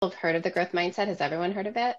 Have heard of the growth mindset? Has everyone heard of it?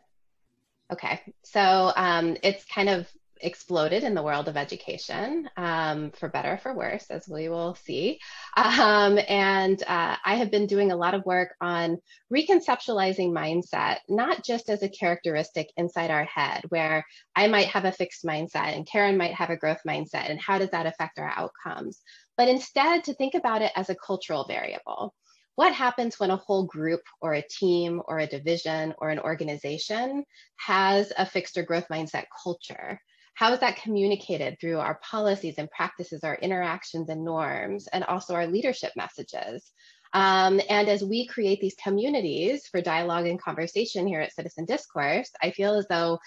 Okay, so it's kind of exploded in the world of education, for better or for worse, as we will see. And I have been doing a lot of work on reconceptualizing mindset, not just as a characteristic inside our head, where I might have a fixed mindset and Karen might have a growth mindset, and how does that affect our outcomes? But instead, to think about it as a cultural variable. What happens when a whole group or a team or a division or an organization has a fixed or growth mindset culture? How is that communicated through our policies and practices, our interactions and norms, and also our leadership messages? And as we create these communities for dialogue and conversation here at Citizen Discourse, I feel as though,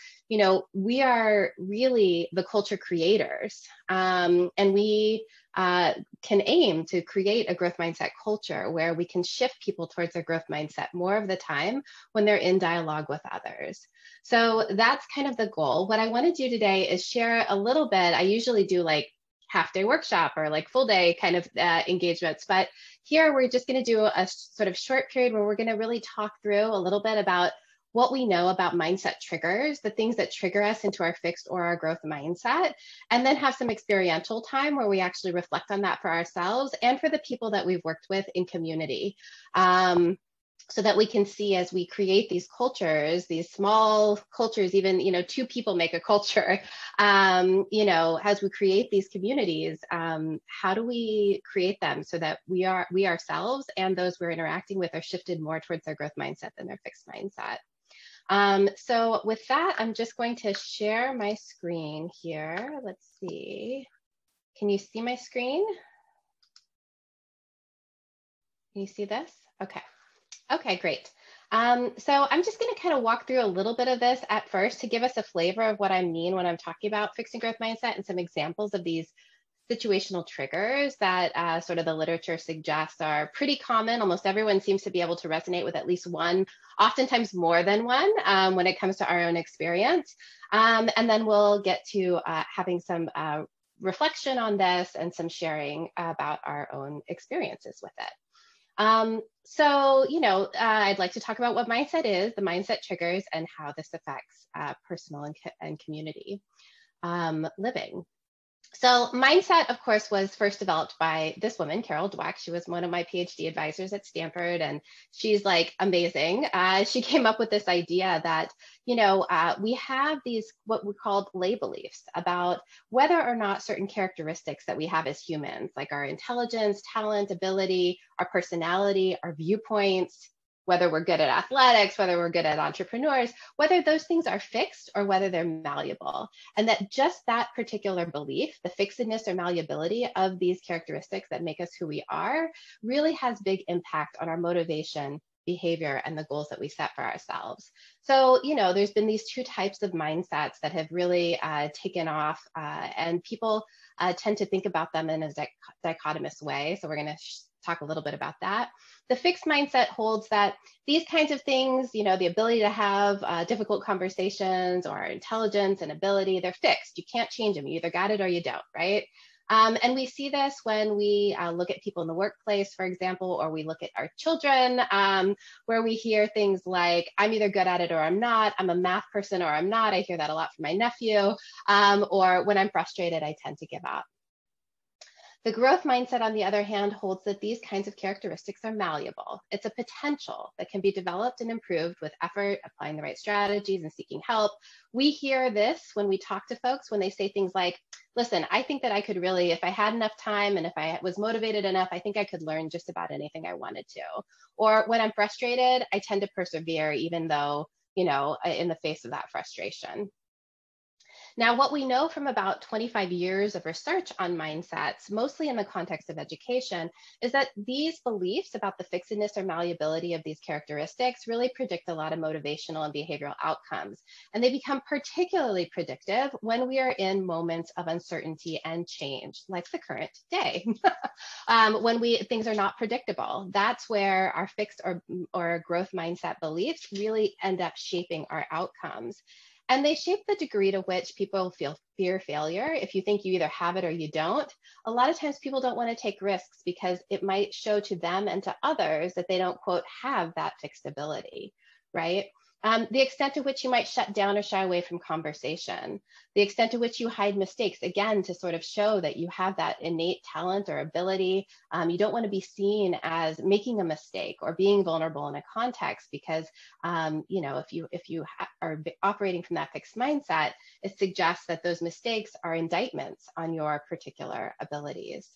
we are really the culture creators. And we can aim to create a growth mindset culture where we can shift people towards a growth mindset more of the time when they're in dialogue with others. So that's kind of the goal. What I want to do today is share a little bit. I usually do like half day workshop or like full day kind of engagements, but here we're just going to do a sort of short period where we're going to really talk through a little bit about what we know about mindset triggers, the things that trigger us into our fixed or our growth mindset, and then have some experiential time where we actually reflect on that for ourselves and for the people that we've worked with in community. So that we can see as we create these cultures, these small cultures, even, two people make a culture, as we create these communities, how do we create them so that we ourselves and those we're interacting with are shifted more towards their growth mindset than their fixed mindset. So with that, I'm just going to share my screen here. Let's see. Can you see my screen? Can you see this? Okay. Okay, great. So I'm just going to kind of walk through a little bit of this at first to give us a flavor of what I mean when I'm talking about fixed and growth mindset and some examples of these situational triggers that sort of the literature suggests are pretty common. Almost everyone seems to be able to resonate with at least one, oftentimes more than one, when it comes to our own experience. And then we'll get to having some reflection on this and some sharing about our own experiences with it. I'd like to talk about what mindset is, the mindset triggers, and how this affects personal and community living. So mindset, of course, was first developed by this woman, Carol Dweck. She was one of my PhD advisors at Stanford, and she's like amazing. She came up with this idea that, we have these what we called lay beliefs about whether or not certain characteristics that we have as humans, like our intelligence, talent, ability, our personality, our viewpoints, whether we're good at athletics, whether we're good at entrepreneurs, whether those things are fixed or whether they're malleable. And that just that particular belief, the fixedness or malleability of these characteristics that make us who we are, really has big impact on our motivation, behavior, and the goals that we set for ourselves. So, there's been these two types of mindsets that have really taken off, and people tend to think about them in a dichotomous way. So we're going to talk a little bit about that. The fixed mindset holds that these kinds of things, the ability to have difficult conversations or intelligence and ability, they're fixed. You can't change them. You either got it or you don't, right? And we see this when we look at people in the workplace, for example, or we look at our children, where we hear things like, I'm either good at it or I'm not. I'm a math person or I'm not. I hear that a lot from my nephew. Or when I'm frustrated, I tend to give up. The growth mindset, on the other hand, holds that these kinds of characteristics are malleable. It's a potential that can be developed and improved with effort, applying the right strategies, and seeking help. We hear this when we talk to folks when they say things like, listen, I think that I could really, if I had enough time and if I was motivated enough, I think I could learn just about anything I wanted to. Or when I'm frustrated, I tend to persevere even though, in the face of that frustration. Now, what we know from about 25 years of research on mindsets, mostly in the context of education, is that these beliefs about the fixedness or malleability of these characteristics really predict a lot of motivational and behavioral outcomes. And they become particularly predictive when we are in moments of uncertainty and change, like the current day. When things are not predictable, that's where our fixed or growth mindset beliefs really end up shaping our outcomes. And they shape the degree to which people fear failure. If you think you either have it or you don't, a lot of times people don't want to take risks because it might show to them and to others that they don't, quote, have that fixed ability. right? The extent to which you might shut down or shy away from conversation, the extent to which you hide mistakes, again, to sort of show that you have that innate talent or ability. You don't want to be seen as making a mistake or being vulnerable in a context, because you know, if you are operating from that fixed mindset, it suggests that those mistakes are indictments on your particular abilities.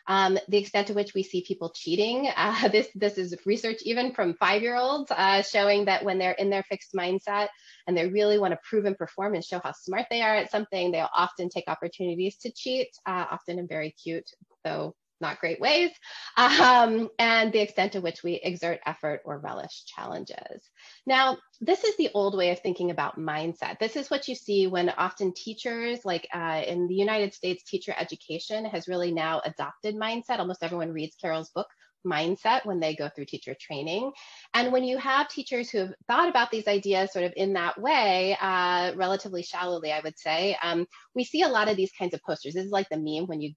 The extent to which we see people cheating. This is research even from 5-year-olds showing that when they're in their fixed mindset and they really want to prove and perform and show how smart they are at something, they'll often take opportunities to cheat, often in very cute, though not great ways, and the extent to which we exert effort or relish challenges. Now, this is the old way of thinking about mindset. This is what you see when often teachers, like in the United States, teacher education has really now adopted mindset. Almost everyone reads Carol's book, Mindset, when they go through teacher training. And when you have teachers who have thought about these ideas sort of in that way, relatively shallowly, I would say, we see a lot of these kinds of posters. This is like the meme when you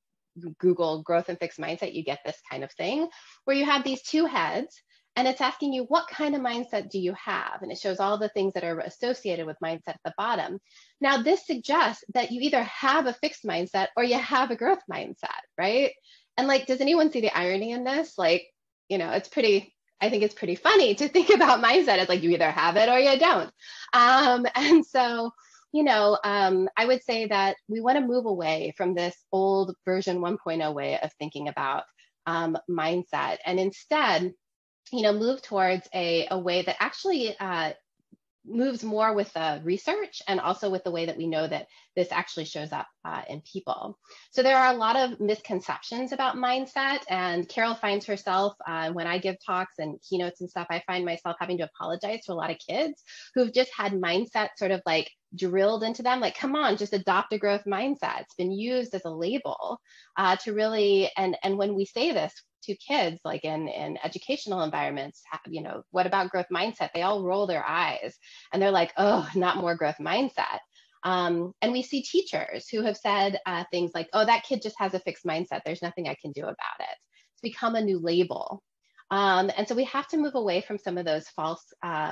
Google growth and fixed mindset, you get this kind of thing where you have these two heads and it's asking you, what kind of mindset do you have? And it shows all the things that are associated with mindset at the bottom. Now, this suggests that you either have a fixed mindset or you have a growth mindset, right? And like, does anyone see the irony in this? Like, you know, I think it's pretty funny to think about mindset as like, you either have it or you don't. And so, you know, I would say that we want to move away from this old version 1.0 way of thinking about mindset, and instead, you know, move towards a way that actually moves more with research and also with the way that we know that this actually shows up in people. So there are a lot of misconceptions about mindset, and Carol finds herself, when I give talks and keynotes and stuff, I find myself having to apologize to a lot of kids who've just had mindset sort of like drilled into them, like, come on, just adopt a growth mindset. It's been used as a label to really, and when we say this to kids, like in educational environments, you know, what about growth mindset? They all roll their eyes and they're like, oh, not more growth mindset. And we see teachers who have said things like, oh, that kid just has a fixed mindset. There's nothing I can do about it. It's become a new label. And so we have to move away from some of those false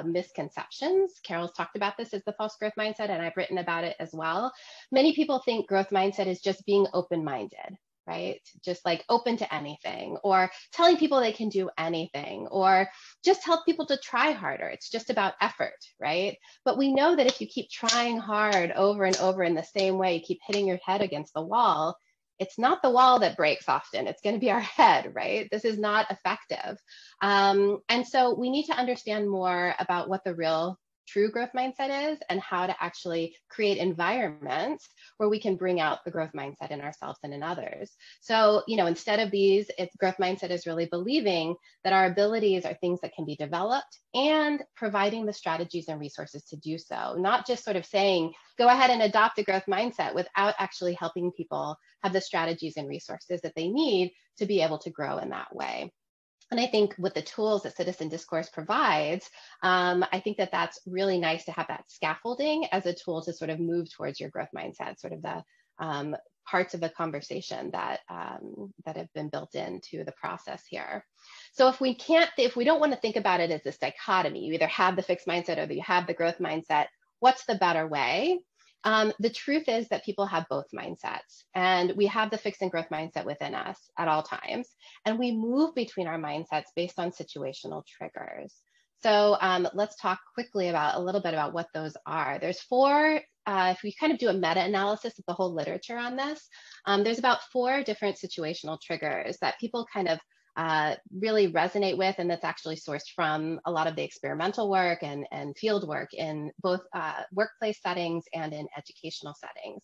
misconceptions. Carol's talked about this as the false growth mindset, and I've written about it as well. Many people think growth mindset is just being open-minded, right? Just like open to anything, or telling people they can do anything, or just tell people to try harder. It's just about effort, right? But we know that if you keep trying hard over and over in the same way, you keep hitting your head against the wall, it's not the wall that breaks often, it's going to be our head, right? This is not effective. And so we need to understand more about what the real true growth mindset is and how to actually create environments where we can bring out the growth mindset in ourselves and in others. So, you know, instead of these, growth mindset is really believing that our abilities are things that can be developed and providing the strategies and resources to do so, not just sort of saying, go ahead and adopt a growth mindset without actually helping people have the strategies and resources that they need to be able to grow in that way. And I think with the tools that Citizen Discourse provides, I think that that's really nice to have that scaffolding as a tool to sort of move towards your growth mindset, sort of the parts of the conversation that that have been built into the process here. So if we don't want to think about it as a dichotomy, you either have the fixed mindset or you have the growth mindset, what's the better way? The truth is that people have both mindsets, and we have the fixed and growth mindset within us at all times. And we move between our mindsets based on situational triggers. So let's talk quickly about a little bit about what those are. There's four, if we kind of do a meta-analysis of the whole literature on this, there's about 4 different situational triggers that people kind of really resonate with, and that's actually sourced from a lot of the experimental work and field work in both workplace settings and in educational settings.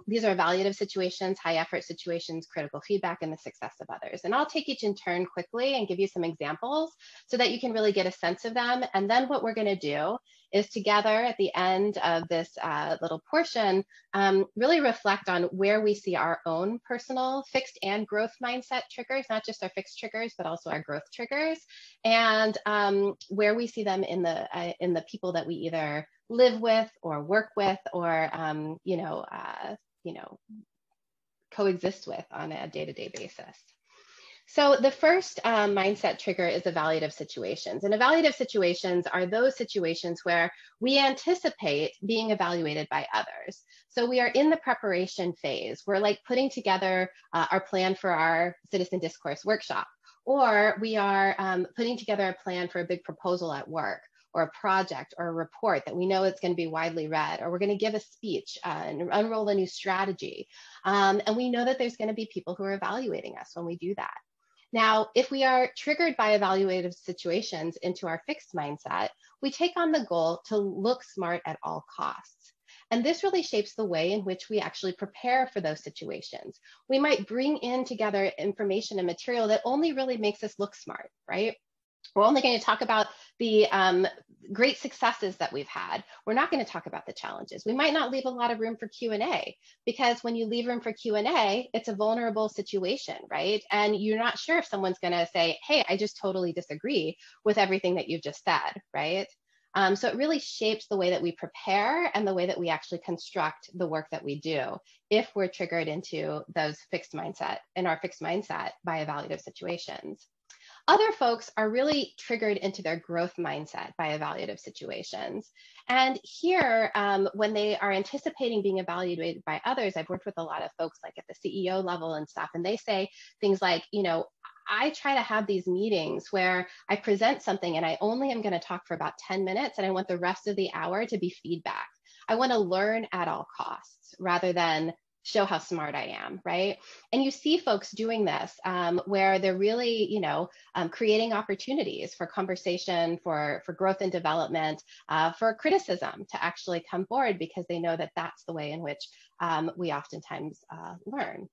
These are evaluative situations, high effort situations, critical feedback, and the success of others. And I'll take each in turn quickly and give you some examples so that you can really get a sense of them. And then what we're going to do is together at the end of this little portion, really reflect on where we see our own personal fixed and growth mindset triggers, not just our fixed triggers, but also our growth triggers, and where we see them in the people that we either live with or work with or coexist with on a day-to-day basis. So the first mindset trigger is evaluative situations. And evaluative situations are those situations where we anticipate being evaluated by others. So we are in the preparation phase. We're like putting together our plan for our citizen discourse workshop, or we are putting together a plan for a big proposal at work, or a project or a report that we know it's going to be widely read, or we're going to give a speech and unroll a new strategy. And we know that there's going to be people who are evaluating us when we do that. Now, if we are triggered by evaluative situations into our fixed mindset, we take on the goal to look smart at all costs. And this really shapes the way in which we actually prepare for those situations. We might bring in together information and material that only really makes us look smart, right? We're only going to talk about the great successes that we've had. We're not going to talk about the challenges. We might not leave a lot of room for Q&A, because when you leave room for Q&A, it's a vulnerable situation, right? And you're not sure if someone's going to say, hey, I just totally disagree with everything that you've just said, right? So it really shapes the way that we prepare and the way that we actually construct the work that we do if we're triggered into those fixed mindset, in our fixed mindset by evaluative situations. Other folks are really triggered into their growth mindset by evaluative situations. And here, when they are anticipating being evaluated by others, I've worked with a lot of folks like at the CEO level and stuff, and they say things like, you know, I try to have these meetings where I present something and I only am going to talk for about 10 minutes and I want the rest of the hour to be feedback. I want to learn at all costs rather than show how smart I am, right? And you see folks doing this where they're really, you know, creating opportunities for conversation, for growth and development, for criticism to actually come forward, because they know that that's the way in which we oftentimes learn.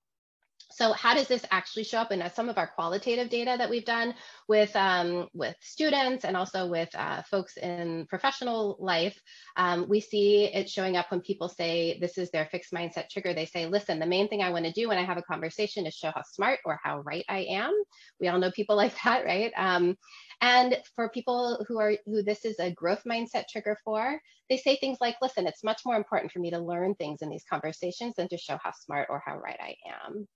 So how does this actually show up in some of our qualitative data that we've done with students and also with folks in professional life? We see it showing up when people say this is their fixed mindset trigger. They say, listen, the main thing I want to do when I have a conversation is show how smart or how right I am. We all know people like that, right? And for people who this is a growth mindset trigger for, they say things like, listen, it's much more important for me to learn things in these conversations than to show how smart or how right I am.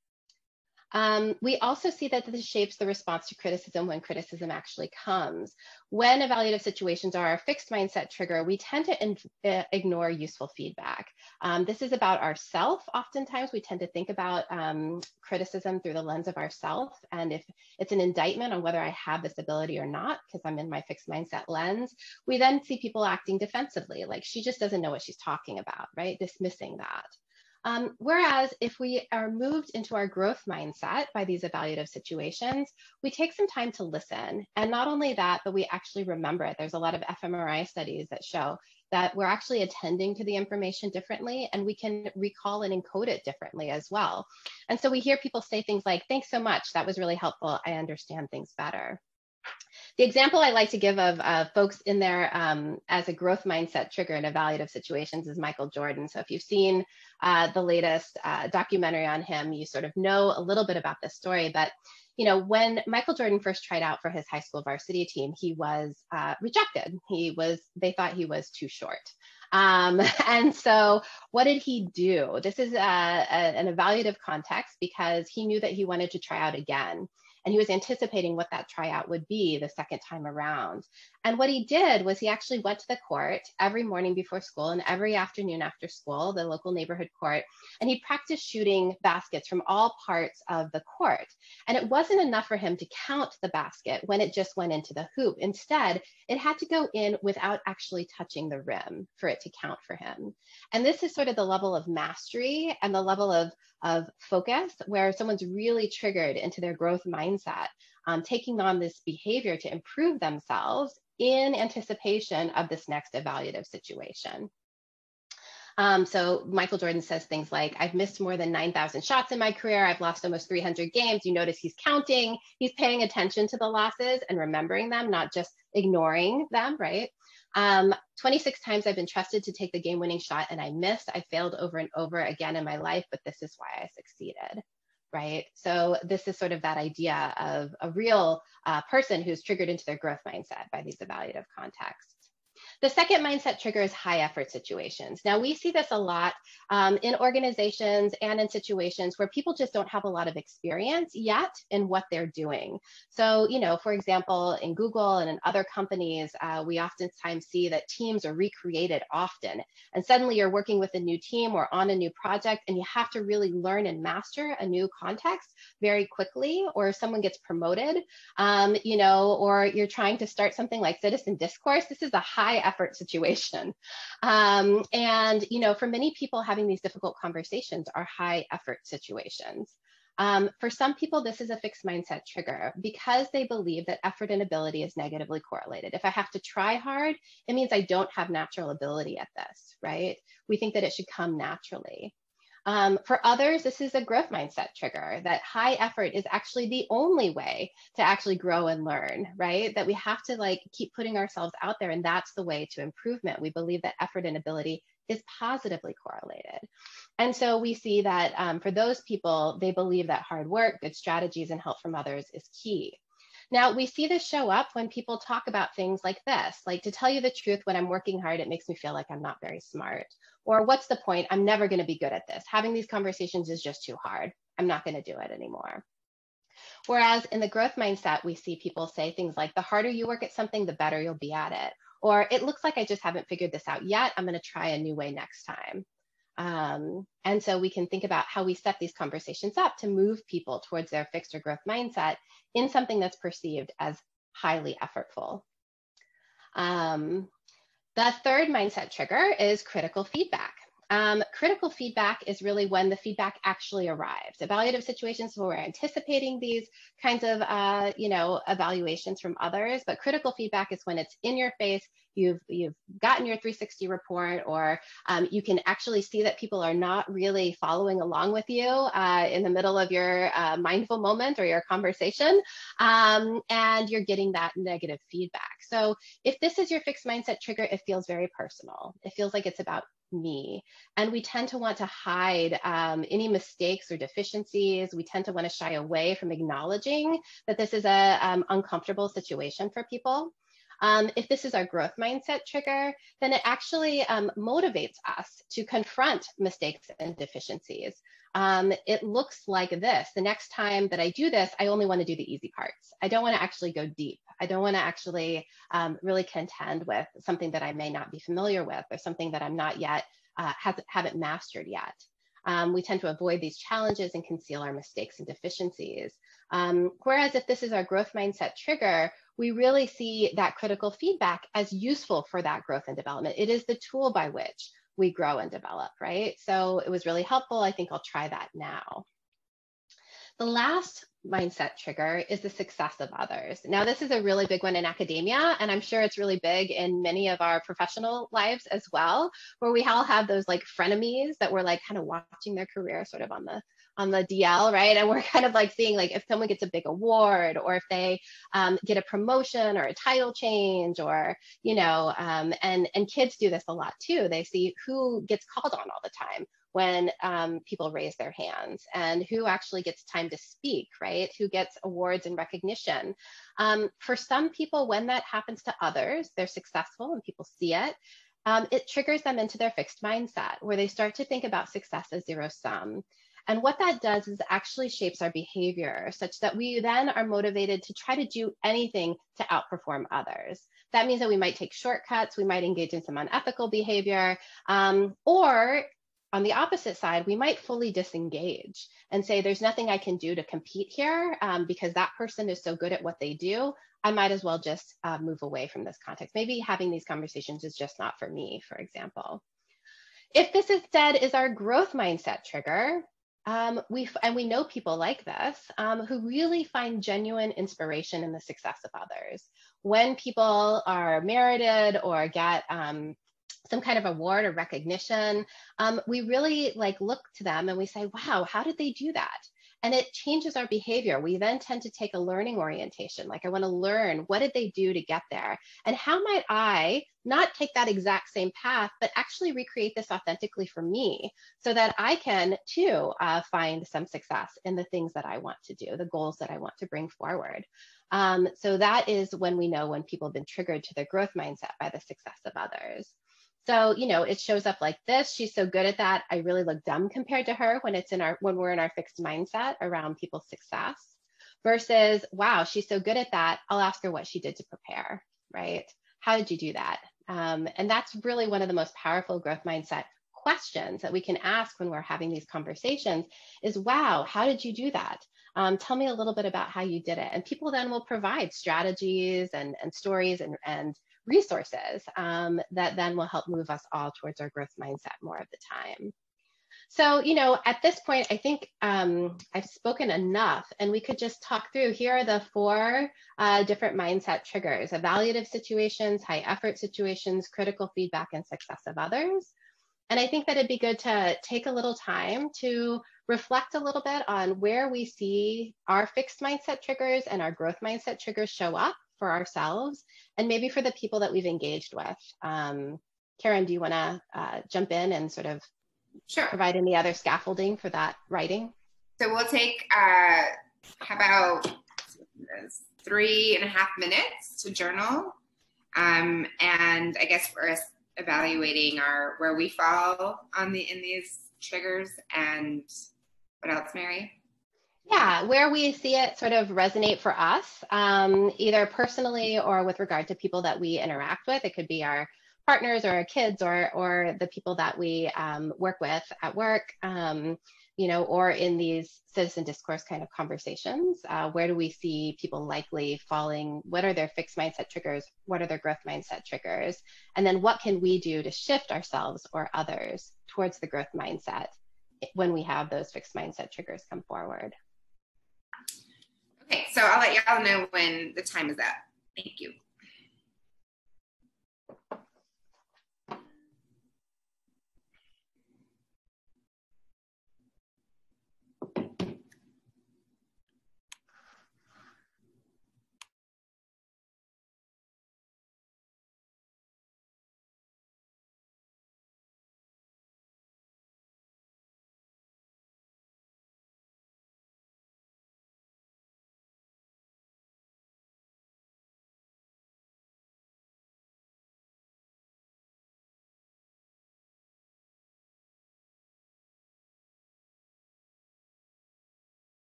We also see that this shapes the response to criticism when criticism actually comes. When evaluative situations are a fixed mindset trigger, we tend to ignore useful feedback. This is about ourself. Oftentimes, we tend to think about criticism through the lens of ourself. And if it's an indictment on whether I have this ability or not, because I'm in my fixed mindset lens, we then see people acting defensively, like she just doesn't know what she's talking about, right? Dismissing that. Whereas if we are moved into our growth mindset by these evaluative situations, we take some time to listen. And not only that, but we actually remember it. There's a lot of fMRI studies that show that we're actually attending to the information differently, and we can recall and encode it differently as well. And so we hear people say things like, thanks so much, that was really helpful, I understand things better. The example I like to give of folks in there as a growth mindset trigger in evaluative situations is Michael Jordan. So if you've seen the latest documentary on him, you sort of know a little bit about this story. But you know, when Michael Jordan first tried out for his high school varsity team, he was rejected. They thought he was too short. And so what did he do? This is an evaluative context, because he knew that he wanted to try out again. And he was anticipating what that tryout would be the second time around. And what he did was he actually went to the court every morning before school and every afternoon after school, the local neighborhood court, and he practiced shooting baskets from all parts of the court. And it wasn't enough for him to count the basket when it just went into the hoop. Instead, it had to go in without actually touching the rim for it to count for him. And this is sort of the level of mastery and the level of focus where someone's really triggered into their growth mindset, taking on this behavior to improve themselves in anticipation of this next evaluative situation. So Michael Jordan says things like, I've missed more than 9,000 shots in my career. I've lost almost 300 games. You notice he's counting. He's paying attention to the losses and remembering them, not just ignoring them, right? 26 times I've been trusted to take the game-winning shot and I missed. I failed over and over again in my life, but this is why I succeeded, right? So this is sort of that idea of a real person who's triggered into their growth mindset by these evaluative contexts. The second mindset trigger is high effort situations. Now, we see this a lot in organizations and in situations where people just don't have a lot of experience yet in what they're doing. So, for example, in Google and in other companies, we oftentimes see that teams are recreated often. And suddenly you're working with a new team or on a new project, and you have to really learn and master a new context very quickly, or someone gets promoted, or you're trying to start something like Citizen Discourse. This is a high effort situation. For many people, having these difficult conversations are high effort situations. For some people, this is a fixed mindset trigger because they believe that effort and ability is negatively correlated. If I have to try hard, it means I don't have natural ability at this, right? We think that it should come naturally. For others, this is a growth mindset trigger, that high effort is actually the only way to actually grow and learn, right? That we have to keep putting ourselves out there, and that's the way to improvement. We believe that effort and ability is positively correlated. And so we see that for those people, they believe that hard work, good strategies, and help from others is key. Now, we see this show up when people talk about things like this, like, to tell you the truth, when I'm working hard, it makes me feel like I'm not very smart. Or, what's the point? I'm never going to be good at this. Having these conversations is just too hard. I'm not going to do it anymore. Whereas in the growth mindset, we see people say things like, the harder you work at something, the better you'll be at it. Or, it looks like I just haven't figured this out yet. I'm going to try a new way next time. And so we can think about how we set these conversations up to move people towards their fixed or growth mindset in something that's perceived as highly effortful. The third mindset trigger is critical feedback. Critical feedback is really when the feedback actually arrives. Evaluative situations where we're anticipating these kinds of, evaluations from others, but critical feedback is when it's in your face. You've gotten your 360 report, or you can actually see that people are not really following along with you in the middle of your mindful moment or your conversation, and you're getting that negative feedback. So if this is your fixed mindset trigger, it feels very personal. It feels like it's about me. And we tend to want to hide any mistakes or deficiencies. We tend to want to shy away from acknowledging that this is a uncomfortable situation for people. If this is our growth mindset trigger, then it actually motivates us to confront mistakes and deficiencies. It looks like this. The next time that I do this, I only want to do the easy parts. I don't want to actually go deep. I don't want to actually really contend with something that I may not be familiar with, or something that I'm not yet, haven't mastered yet. We tend to avoid these challenges and conceal our mistakes and deficiencies. Whereas if this is our growth mindset trigger, we really see that critical feedback as useful for that growth and development. It is the tool by which we grow and develop, right? So it was really helpful. I think I'll try that now. The last mindset trigger is the success of others. Now, this is a really big one in academia, and I'm sure it's really big in many of our professional lives as well, where we all have those frenemies that we're kind of watching their career sort of on the DL, right? And we're kind of seeing if someone gets a big award, or if they get a promotion or a title change, or, and kids do this a lot too. They see who gets called on all the time when people raise their hands, and who actually gets time to speak, right? Who gets awards and recognition. For some people, when that happens to others, they're successful and people see it. It triggers them into their fixed mindset, where they start to think about success as zero sum. And what that does is actually shapes our behavior, such that we then are motivated to try to do anything to outperform others. That means that we might take shortcuts, we might engage in some unethical behavior, or on the opposite side, we might fully disengage and say, there's nothing I can do to compete here because that person is so good at what they do. I might as well just move away from this context. Maybe having these conversations is just not for me, for example. If this instead is our growth mindset trigger, we know people like this who really find genuine inspiration in the success of others. When people are merited or get some kind of award or recognition, we really look to them and we say, wow, how did they do that? and it changes our behavior. We then tend to take a learning orientation. Like, I want to learn, what did they do to get there? And how might I not take that exact same path, but actually recreate this authentically for me so that I can too find some success in the things that I want to do, the goals that I want to bring forward. So that is when we know when people have been triggered to their growth mindset by the success of others. So, it shows up like this. She's so good at that. I really look dumb compared to her when we're in our fixed mindset around people's success, versus, wow, she's so good at that. I'll ask her what she did to prepare, right? How did you do that? And that's really one of the most powerful growth mindset questions that we can ask when we're having these conversations is, wow, how did you do that? Tell me a little bit about how you did it. And people then will provide strategies and stories and resources that then will help move us all towards our growth mindset more of the time. So, at this point, I think I've spoken enough, and we could just talk through. Here are the 4 different mindset triggers: evaluative situations, high effort situations, critical feedback, and success of others. And I think that it'd be good to take a little time to reflect a little bit on where we see our fixed mindset triggers and our growth mindset triggers show up for ourselves, and maybe for the people that we've engaged with. Karen, do you want to jump in and sort of provide any other scaffolding for that writing? So we'll take, how about 3.5 minutes to journal. And I guess for us, evaluating where we fall in these triggers, and what else, Mary? Yeah, where we see it sort of resonate for us, either personally or with regard to people that we interact with. It could be our partners or our kids or the people that we work with at work, or in these citizen discourse kind of conversations. Where do we see people likely falling? What are their fixed mindset triggers? What are their growth mindset triggers? And then what can we do to shift ourselves or others towards the growth mindset when we have those fixed mindset triggers come forward? Okay, so I'll let y'all know when the time is up. Thank you.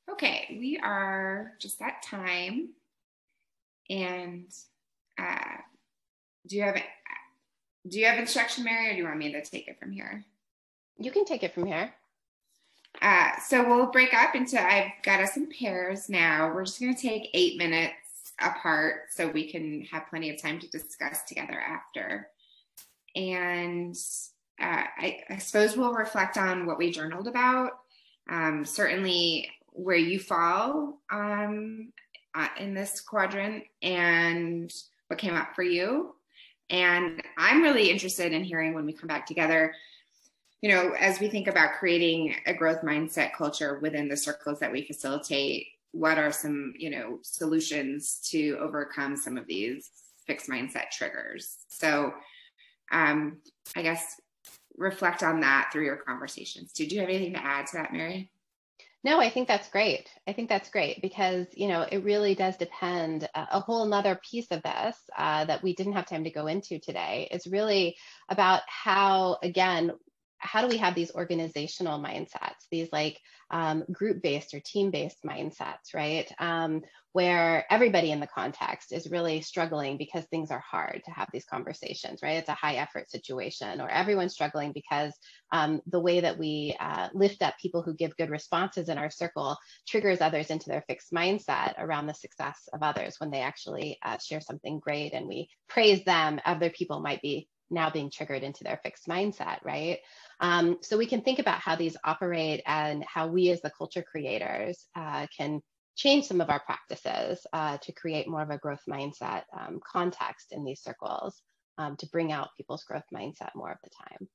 Okay, we are just at time. And do you have instruction, Mary, or do you want me to take it from here? You can take it from here. So we'll break up into, I've got us in pairs now. We're just going to take 8 minutes apart so we can have plenty of time to discuss together after. And I suppose we'll reflect on what we journaled about, certainly where you fall in this quadrant and what came up for you. And I'm really interested in hearing when we come back together, as we think about creating a growth mindset culture within the circles that we facilitate, what are some, solutions to overcome some of these fixed mindset triggers? So I guess reflect on that through your conversations too. Do you have anything to add to that, Mary? No, I think that's great. I think that's great because, it really does depend. A whole nother piece of this that we didn't have time to go into today is really about how, again, how do we have these organizational mindsets, these like group-based or team-based mindsets, right? Where everybody in the context is really struggling because things are hard to have these conversations, right? It's a high effort situation, or everyone's struggling because the way that we lift up people who give good responses in our circle triggers others into their fixed mindset around the success of others when they actually share something great and we praise them. Other people might be now being triggered into their fixed mindset, right? So we can think about how these operate and how we as the culture creators can change some of our practices to create more of a growth mindset context in these circles to bring out people's growth mindset more of the time.